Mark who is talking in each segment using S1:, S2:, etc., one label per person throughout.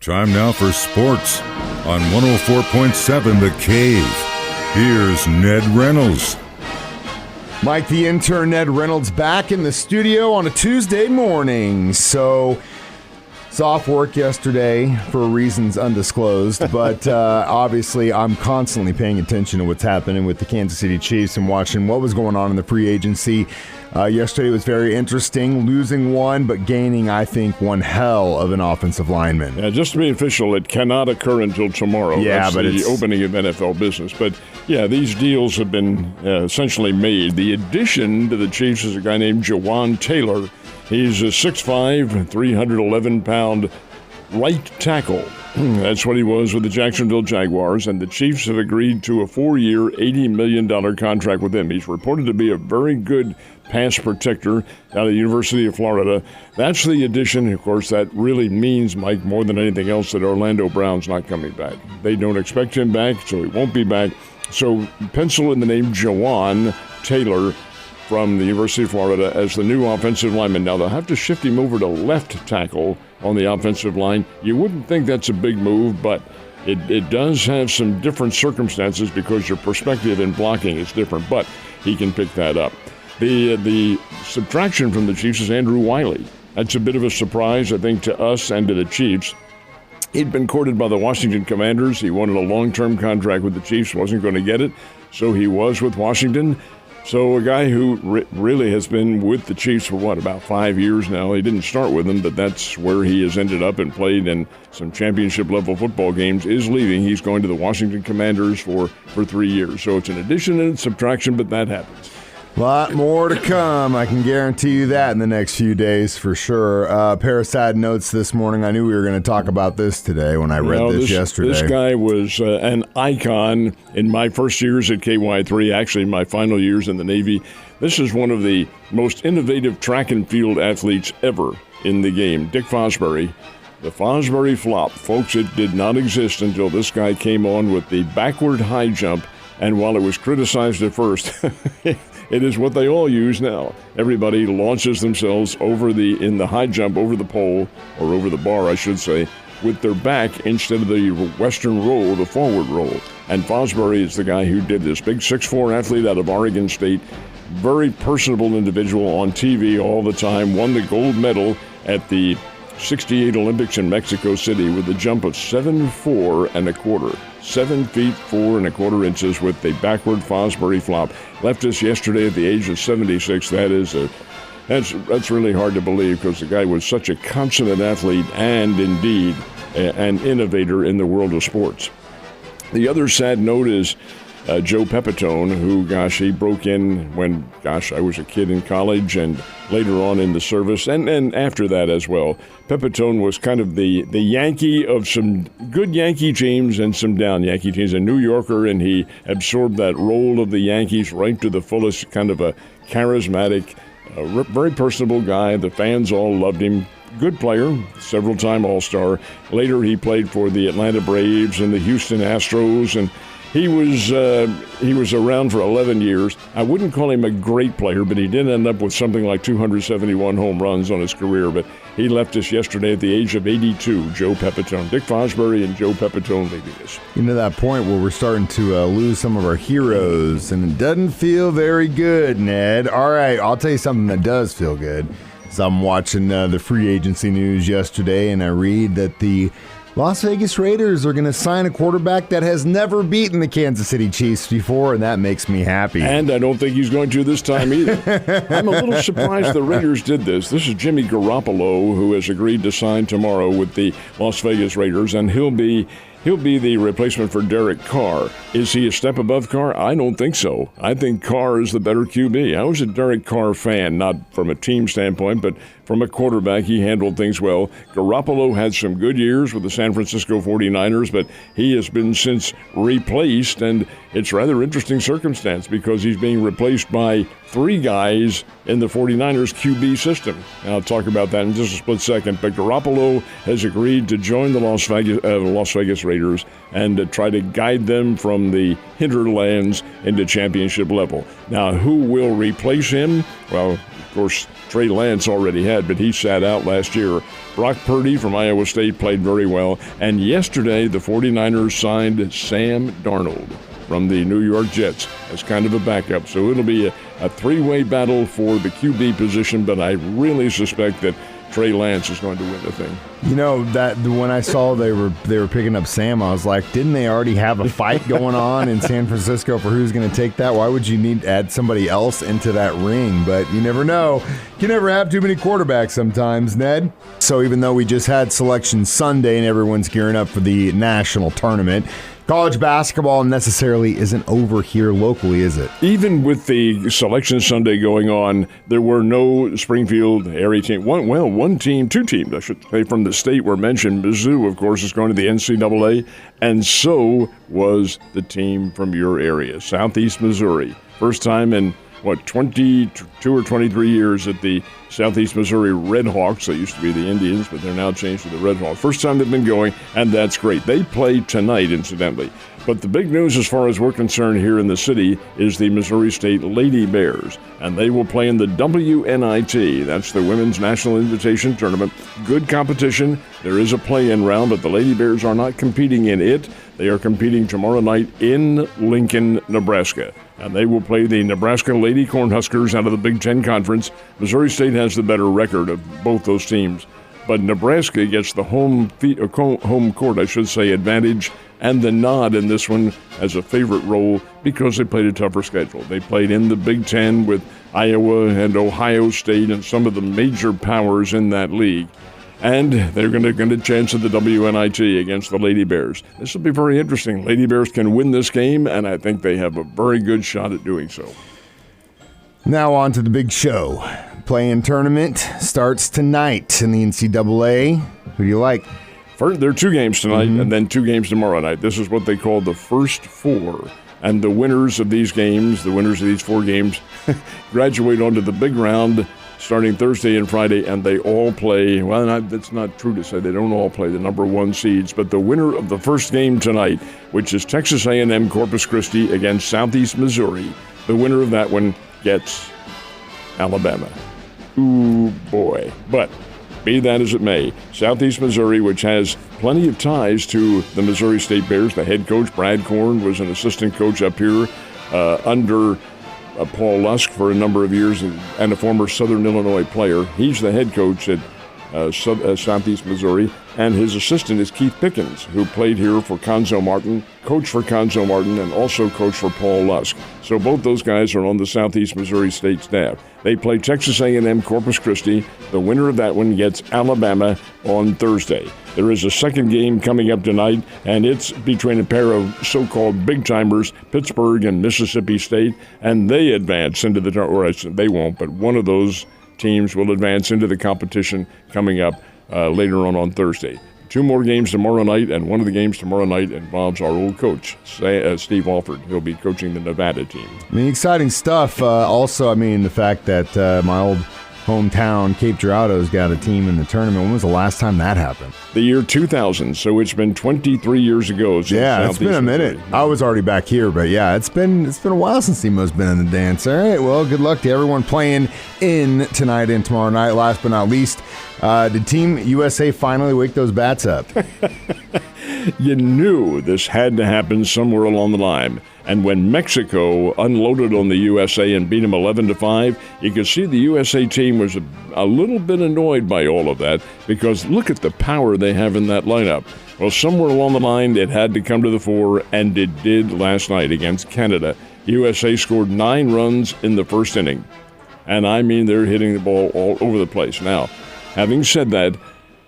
S1: Time now for sports on 104.7 The Cave. Here's Ned Reynolds.
S2: Mike, the intern Ned Reynolds, back in the studio on a Tuesday morning. So, it's off work yesterday for reasons undisclosed, but obviously I'm constantly paying attention to what's happening with the Kansas City Chiefs and watching what was going on in the free agency. Yesterday was very interesting, losing one, but gaining, I think, one hell of an offensive lineman.
S3: Yeah, just to be official, it cannot occur until tomorrow.
S2: Yeah,
S3: that's
S2: but
S3: the
S2: it's
S3: opening of NFL business. But, yeah, these deals have been essentially made. The addition to the Chiefs is a guy named Jawan Taylor. He's a 6'5", 311-pound right tackle. That's what he was with the Jacksonville Jaguars, and the Chiefs have agreed to a 4-year, $80 million contract with him. He's reported to be a very good pass protector out of the University of Florida. That's the addition. Of course, that really means, Mike, more than anything else, that Orlando Brown's not coming back. They don't expect him back, so he won't be back. So pencil in the name Jawan Taylor from the University of Florida as the new offensive lineman. Now, they'll have to shift him over to left tackle on the offensive line. You wouldn't think that's a big move, but it does have some different circumstances because your perspective in blocking is different, but he can pick that up. The subtraction from the Chiefs is Andrew Wiley. That's a bit of a surprise, I think, to us and to the Chiefs. He'd been courted by the Washington Commanders. He wanted a long-term contract with the Chiefs, wasn't going to get it, so he was with Washington. So a guy who really has been with the Chiefs for, about 5 years now. He didn't start with them, but that's where he has ended up and played in some championship-level football games, is leaving. He's going to the Washington Commanders for 3 years. So it's an addition and subtraction, but that happens.
S2: A lot more to come. I can guarantee you that in the next few days for sure. A pair of sad notes this morning. I knew we were going to talk about this today when I read this yesterday.
S3: This guy was an icon in my first years at KY3, actually my final years in the Navy. This is one of the most innovative track and field athletes ever in the game, Dick Fosbury. The Fosbury flop, folks, it did not exist until this guy came on with the backward high jump. And while it was criticized at first, it is what they all use now. Everybody launches themselves in the high jump over the pole, or over the bar, I should say, with their back instead of the western roll, the forward roll. And Fosbury is the guy who did this. Big 6'4" athlete out of Oregon State. Very personable individual on TV all the time. Won the gold medal at the 68 Olympics in Mexico City with a jump of 7'4" and a quarter. 7 feet 4 1/4 with the backward Fosbury flop. Left us yesterday at the age of 76. That's really hard to believe because the guy was such a consummate athlete and indeed an innovator in the world of sports. The other sad note is Joe Pepitone, who, he broke in when, I was a kid in college and later on in the service, and after that as well. Pepitone was kind of the Yankee of some good Yankee teams and some down Yankee teams, a New Yorker, and he absorbed that role of the Yankees right to the fullest, kind of a charismatic, very personable guy. The fans all loved him. Good player, several-time All-Star. Later he played for the Atlanta Braves and the Houston Astros, and he was around for 11 years. I wouldn't call him a great player, but he did end up with something like 271 home runs on his career. But he left us yesterday at the age of 82, Joe Pepitone. Dick Fosbury and Joe Pepitone leaving us.
S2: That point where we're starting to lose some of our heroes, and it doesn't feel very good, Ned. All right, I'll tell you something that does feel good. So I'm watching the free agency news yesterday, and I read that the Las Vegas Raiders are going to sign a quarterback that has never beaten the Kansas City Chiefs before, and that makes me happy.
S3: And I don't think he's going to this time either. I'm a little surprised the Raiders did this. This is Jimmy Garoppolo, who has agreed to sign tomorrow with the Las Vegas Raiders, and he'll be the replacement for Derek Carr. Is he a step above Carr? I don't think so. I think Carr is the better QB. I was a Derek Carr fan, not from a team standpoint, but from a quarterback. He handled things well. Garoppolo had some good years with the San Francisco 49ers, but he has been since replaced, and it's rather interesting circumstance because he's being replaced by 3 guys in the 49ers QB system. And I'll talk about that in just a split second. But Garoppolo has agreed to join the Las Vegas Raiders and to try to guide them from the hinterlands into championship level. Now, who will replace him? Well, of course, Trey Lance already had, but he sat out last year. Brock Purdy from Iowa State played very well. And yesterday, the 49ers signed Sam Darnold from the New York Jets as kind of a backup. So it'll be a 3-way battle for the QB position, but I really suspect that Trey Lance is going to win the thing.
S2: You know, that when I saw they were picking up Sam, I was like, didn't they already have a fight going on in San Francisco for who's going to take that? Why would you need to add somebody else into that ring? But you never know. You never have too many quarterbacks sometimes, Ned. So even though we just had Selection Sunday and everyone's gearing up for the national tournament, college basketball necessarily isn't over here locally, is it?
S3: Even with the Selection Sunday going on, there were no Springfield area team. Two teams, I should say, from the state were mentioned. Mizzou, of course, is going to the NCAA, and so was the team from your area, Southeast Missouri. First time in 22 or 23 years at the Southeast Missouri Redhawks. They used to be the Indians, but they're now changed to the Redhawks. First time they've been going, and that's great. They play tonight, incidentally. But the big news as far as we're concerned here in the city is the Missouri State Lady Bears, and they will play in the WNIT. That's the Women's National Invitation Tournament. Good competition. There is a play-in round, but the Lady Bears are not competing in it. They are competing tomorrow night in Lincoln, Nebraska. And they will play the Nebraska Lady Cornhuskers out of the Big Ten Conference. Missouri State has the better record of both those teams. But Nebraska gets the home court, advantage, and the nod in this one as a favorite role because they played a tougher schedule. They played in the Big Ten with Iowa and Ohio State and some of the major powers in that league. And they're going to get a chance at the WNIT against the Lady Bears. This will be very interesting. Lady Bears can win this game, and I think they have a very good shot at doing so.
S2: Now on to the big show. Play-in tournament starts tonight in the NCAA. Who do you like?
S3: First, there are 2 games tonight and then 2 games tomorrow night. This is what they call the first 4. And the winners of these games, the winners of these 4 games, graduate onto the big round starting Thursday and Friday, and they all play. Well, that's not true to say they don't all play the number 1 seeds, but the winner of the first game tonight, which is Texas A&M Corpus Christi against Southeast Missouri, the winner of that one gets Alabama. Ooh, boy. But be that as it may, Southeast Missouri, which has plenty of ties to the Missouri State Bears, the head coach, Brad Korn, was an assistant coach up here under Paul Lusk for a number of years and a former Southern Illinois player. He's the head coach at Southeast Missouri, and his assistant is Keith Pickens, who played here for Conzo Martin, coached for Conzo Martin, and also coached for Paul Lusk. So both those guys are on the Southeast Missouri State staff. They play Texas A&M Corpus Christi. The winner of that one gets Alabama on Thursday. There is a second game coming up tonight, and it's between a pair of so-called big-timers, Pittsburgh and Mississippi State, and they advance into the tournament. Or they won't, but one of those teams will advance into the competition coming up later on Thursday. 2 more games tomorrow night, and one of the games tomorrow night involves our old coach, Steve Alford. He'll be coaching the Nevada team.
S2: I mean, exciting stuff. Also, the fact that my old hometown, Cape Girado's got a team in the tournament. When was the last time that happened?
S3: The year 2000, so it's been 23 years ago.
S2: Yeah, it's been a minute. I was already back here, but yeah, it's been a while since Nemo's been in the dance. All right, well, good luck to everyone playing in tonight and tomorrow night. Last but not least, did Team USA finally wake those bats up?
S3: You knew this had to happen somewhere along the line. And when Mexico unloaded on the USA and beat them 11-5, you could see the USA team was a little bit annoyed by all of that because look at the power they have in that lineup. Well, somewhere along the line, it had to come to the fore, and it did last night against Canada. USA scored 9 runs in the first inning. And they're hitting the ball all over the place. Now, having said that,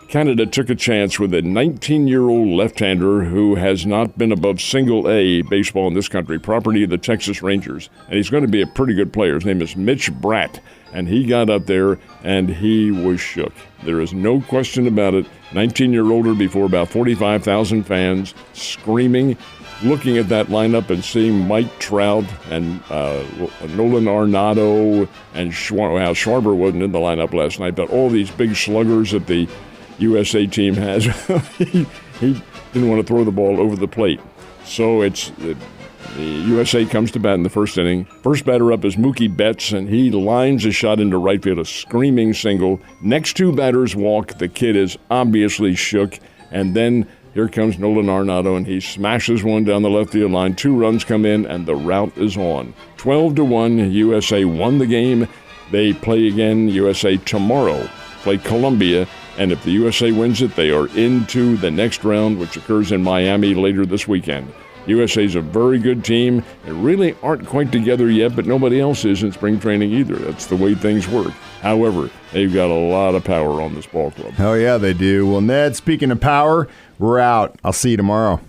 S3: Canada took a chance with a 19-year-old left-hander who has not been above single-A baseball in this country, property of the Texas Rangers. And he's going to be a pretty good player. His name is Mitch Bratt. And he got up there, and he was shook. There is no question about it. 19-year-older before about 45,000 fans screaming. looking at that lineup and seeing Mike Trout and Nolan Arenado and Schwarber wasn't in the lineup last night, but all these big sluggers that the USA team has, he didn't want to throw the ball over the plate. So it's the USA comes to bat in the first inning. First batter up is Mookie Betts, and he lines a shot into right field, a screaming single. Next two batters walk. The kid is obviously shook, and then here comes Nolan Arenado, and he smashes one down the left field line. 2 runs come in, and the rout is on. 12-1, USA won the game. They play again, USA tomorrow, play Colombia, and if the USA wins it, they are into the next round, which occurs in Miami later this weekend. USA is a very good team. They really aren't quite together yet, but nobody else is in spring training either. That's the way things work. However, they've got a lot of power on this ball club.
S2: Hell yeah, they do. Well, Ned, speaking of power, we're out. I'll see you tomorrow.